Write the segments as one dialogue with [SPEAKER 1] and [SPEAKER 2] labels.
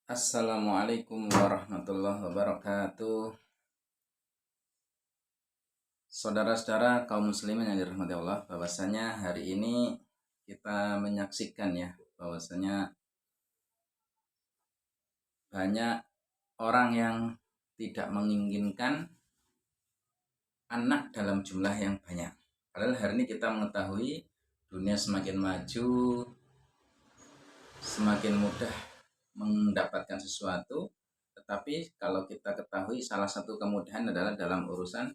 [SPEAKER 1] Assalamualaikum warahmatullahi wabarakatuh. Saudara-saudara kaum muslimin yang dirahmati Allah, bahwasanya hari ini kita menyaksikan ya, bahwasanya banyak orang yang tidak menginginkan anak dalam jumlah yang banyak. Padahal hari ini kita mengetahui dunia semakin maju, semakin mudah mendapatkan sesuatu, tetapi kalau kita ketahui salah satu kemudahan adalah dalam urusan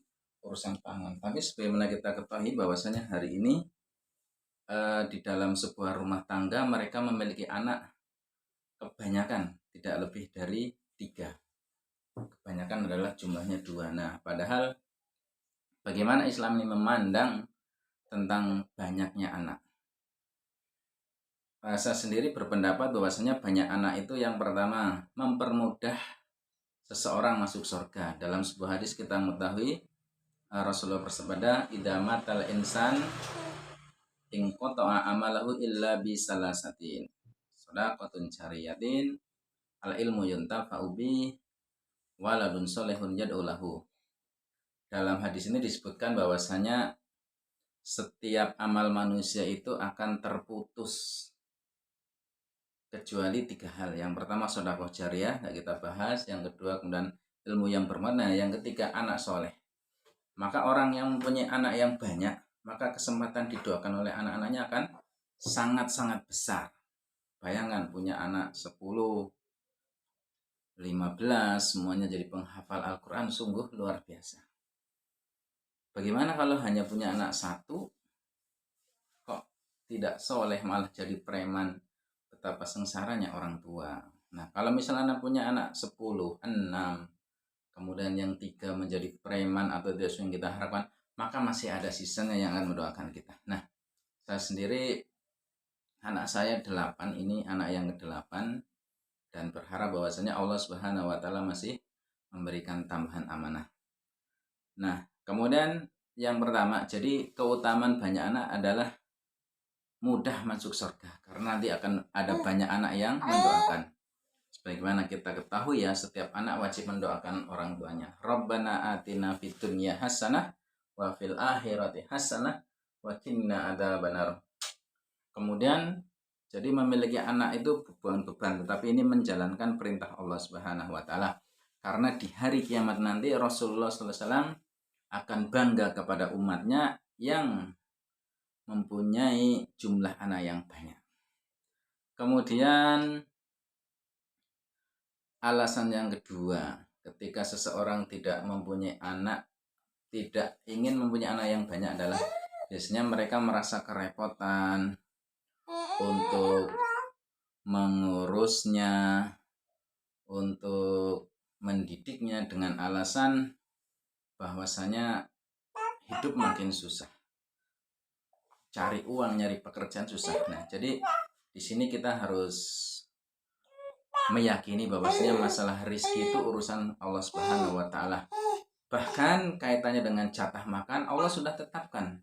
[SPEAKER 1] pangan. Tapi sebagaimana kita ketahui bahwasanya hari ini di dalam sebuah rumah tangga mereka memiliki anak kebanyakan tidak lebih dari 3. Kebanyakan adalah jumlahnya 2. Nah, padahal bagaimana Islam ini memandang tentang banyaknya anak? Saya sendiri berpendapat bahwasanya banyak anak itu yang pertama mempermudah seseorang masuk surga. Dalam sebuah hadis kita mengetahui Rasulullah bersabda, "Idza matal insan in qata'a amalahu illa bi salasatin. Shadaqatun jariyatin, al ilmu yuntafa'u bi, waladun sholihun yad'u lahu." Dalam hadis ini disebutkan bahwasanya setiap amal manusia itu akan terputus kecuali 3 hal. Yang pertama sedekah jariah, kita bahas. Yang kedua kemudian ilmu yang bermakna. Yang ketiga anak soleh. Maka orang yang mempunyai anak yang banyak, maka kesempatan didoakan oleh anak-anaknya akan sangat-sangat besar. Bayangkan punya anak 10, 15, semuanya jadi penghafal Al-Quran, sungguh luar biasa. Bagaimana kalau hanya punya anak 1, kok tidak soleh malah jadi preman? Betapa sengsaranya orang tua. Nah, kalau misalnya Anda punya anak 10, 6, kemudian yang 3 menjadi preman atau tidak yang kita harapkan, maka masih ada sisanya yang akan mendoakan kita. Nah, saya sendiri, anak saya 8, ini anak yang ke-8, dan berharap bahwasanya Allah Subhanahu wa Ta'ala masih memberikan tambahan amanah. Nah, kemudian yang pertama, jadi keutamaan banyak anak adalah mudah masuk surga, karena nanti akan ada banyak anak yang mendoakan. Sebagaimana kita ketahui ya, setiap anak wajib mendoakan orang tuanya. Rabbana atina fid dunya hasanah wa fil akhirati hasanah wa qina adzabannar. Kemudian jadi memiliki anak itu bukan beban, tetapi ini menjalankan perintah Allah Subhanahu wa Ta'ala. Karena di hari kiamat nanti Rasulullah SAW akan bangga kepada umatnya yang mempunyai jumlah anak yang banyak. Kemudian alasan yang kedua, ketika seseorang tidak mempunyai anak, tidak ingin mempunyai anak yang banyak adalah biasanya mereka merasa kerepotan untuk mengurusnya, untuk mendidiknya, dengan alasan bahwasanya hidup makin susah. Cari uang, nyari pekerjaan susah. Nah, jadi di sini kita harus meyakini bahwasanya masalah rizki itu urusan Allah Subhanahu wa Ta'ala. Bahkan kaitannya dengan jatah makan, Allah sudah tetapkan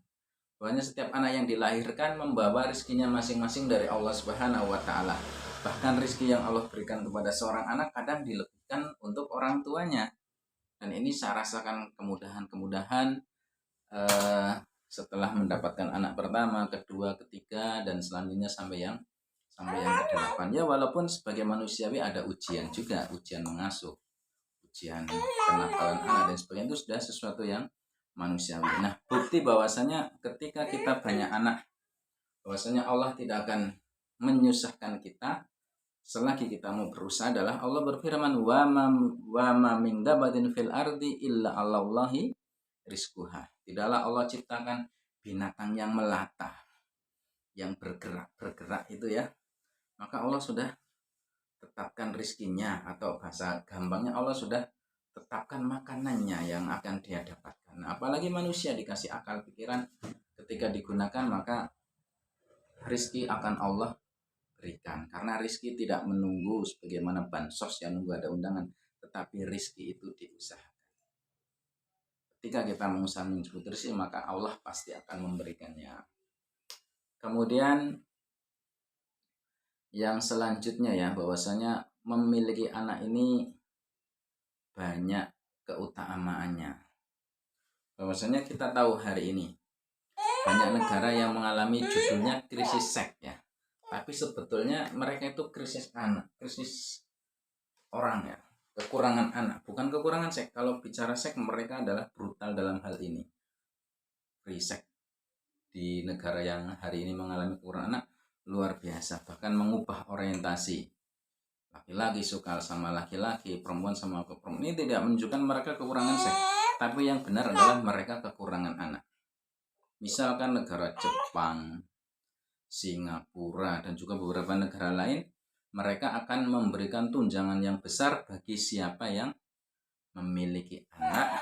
[SPEAKER 1] bahwasanya setiap anak yang dilahirkan membawa rizkinya masing-masing dari Allah Subhanahu wa Ta'ala. Bahkan rizki yang Allah berikan kepada seorang anak kadang dilebihkan untuk orang tuanya. Dan ini saya rasakan kemudahan-kemudahan setelah mendapatkan anak pertama, kedua, ketiga, dan selanjutnya sampai yang ke-8. Ya, walaupun sebagai manusiawi ada ujian juga, ujian mengasuh, ujian penampalan anak dan sebagainya, itu sudah sesuatu yang manusiawi. Nah, bukti bahwasanya ketika kita banyak anak, bahwasanya Allah tidak akan menyusahkan kita selagi kita mau berusaha adalah Allah berfirman, wa ma min dabatin fil ardi illa Allahi rizquha. Tidaklah Allah ciptakan binatang yang melata, yang bergerak itu ya, maka Allah sudah tetapkan rizkinya, atau bahasa gampangnya Allah sudah tetapkan makanannya yang akan dia dapatkan. Nah, apalagi manusia dikasih akal pikiran, ketika digunakan maka rizki akan Allah berikan. Karena rizki tidak menunggu sebagaimana bansos yang nunggu ada undangan, tetapi rizki itu diusahakan. Ketika kita mengusaha menyebut rezeki, maka Allah pasti akan memberikannya. Kemudian yang selanjutnya ya, bahwasanya memiliki anak ini banyak keutamaannya. Bahwasanya kita tahu hari ini banyak negara yang mengalami judulnya krisis seks ya. Tapi sebetulnya mereka itu krisis anak, krisis orang ya. Kekurangan anak, bukan kekurangan seks. Kalau bicara seks mereka adalah brutal dalam hal ini. Free sex di negara yang hari ini mengalami kekurangan anak luar biasa, bahkan mengubah orientasi. Laki-laki suka sama laki-laki, perempuan sama perempuan. Ini tidak menunjukkan mereka kekurangan seks, tapi yang benar adalah mereka kekurangan anak. Misalkan negara Jepang, Singapura, dan juga beberapa negara lain, mereka akan memberikan tunjangan yang besar bagi siapa yang memiliki anak,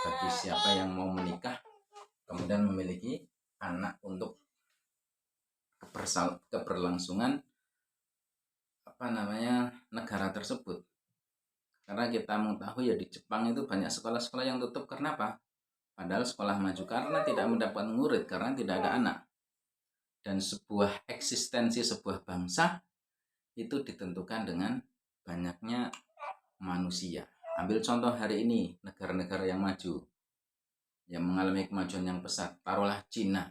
[SPEAKER 1] bagi siapa yang mau menikah, kemudian memiliki anak untuk keberlangsungan negara tersebut. Karena kita mengetahui ya di Jepang itu banyak sekolah-sekolah yang tutup. Kenapa? Padahal sekolah maju karena tidak mendapat murid, karena tidak ada anak. Dan sebuah eksistensi sebuah bangsa itu ditentukan dengan banyaknya manusia. Ambil contoh hari ini negara-negara yang maju, yang mengalami kemajuan yang pesat, taruhlah Cina.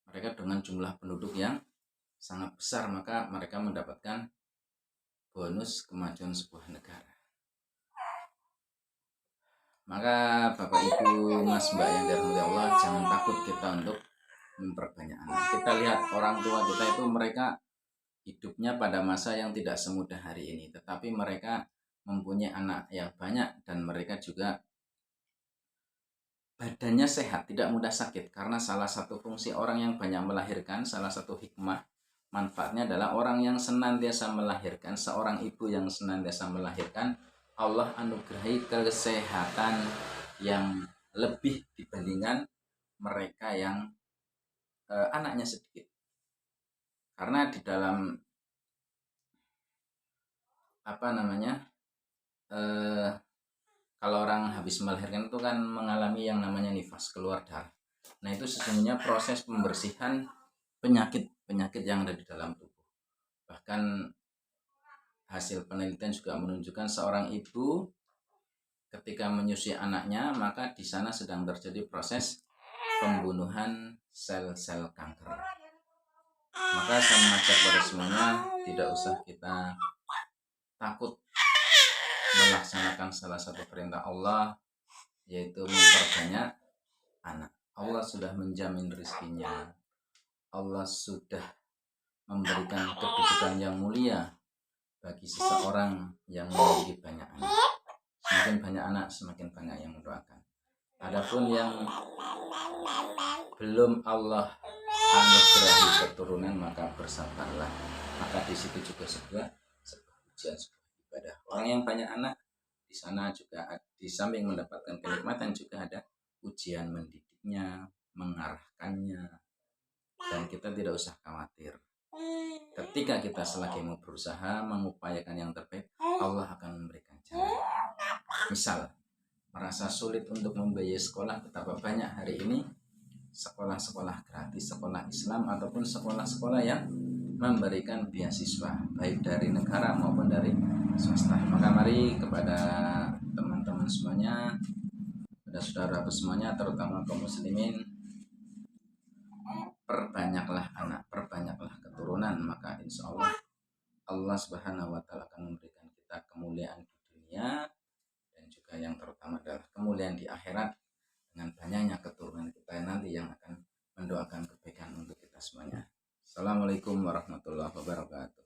[SPEAKER 1] Mereka dengan jumlah penduduk yang sangat besar, maka mereka mendapatkan bonus kemajuan sebuah negara. Maka Bapak Ibu Mas Mbak yang dirahmati Allah, jangan takut kita untuk memperbanyak anak. Kita lihat orang tua kita itu mereka hidupnya pada masa yang tidak semudah hari ini, tetapi mereka mempunyai anak yang banyak dan mereka juga badannya sehat, tidak mudah sakit. Karena salah satu fungsi orang yang banyak melahirkan, salah satu hikmah manfaatnya adalah orang yang senantiasa melahirkan, seorang ibu yang senantiasa melahirkan, Allah anugerahi kesehatan yang lebih dibandingkan mereka yang anaknya sedikit. Karena di dalam kalau orang habis melahirkan itu kan mengalami yang namanya nifas, keluar darah. Nah itu sesungguhnya proses pembersihan penyakit yang ada di dalam tubuh. Bahkan hasil penelitian juga menunjukkan seorang ibu ketika menyusui anaknya, maka di sana sedang terjadi proses pembunuhan sel-sel kanker. Maka saya mengajak pada semuanya tidak usah kita takut melaksanakan salah satu perintah Allah, yaitu memperbanyak anak. Allah sudah menjamin rezekinya. Allah sudah memberikan kedudukan yang mulia bagi seseorang yang memiliki banyak anak. Semakin banyak anak, semakin banyak yang mendoakan. Adapun yang belum Allah anugerahi keturunan, maka bersabarlah. Maka di situ juga sebuah ujian, sebuah ibadah. Orang yang banyak anak di sana juga di samping mendapatkan kenikmatan juga ada ujian mendidiknya, mengarahkannya, dan kita tidak usah khawatir. Ketika kita selagi mau berusaha mengupayakan yang terbaik, Allah akan memberikan jalan. Misal merasa sulit untuk membiayai sekolah, betapa banyak hari ini sekolah-sekolah gratis, sekolah Islam ataupun sekolah-sekolah yang memberikan beasiswa baik dari negara maupun dari swasta. Maka mari kepada teman-teman semuanya, kepada saudara semuanya, terutama kaum muslimin, perbanyaklah anak, perbanyaklah keturunan, maka insya Allah Allah Subhanahu wa Ta'ala akan memberikan kita kemuliaan di dunia dan juga yang terutama adalah kemuliaan di akhirat dengan banyaknya keturunan kita nanti yang akan mendoakan kebaikan untuk kita semuanya. Assalamualaikum warahmatullahi wabarakatuh.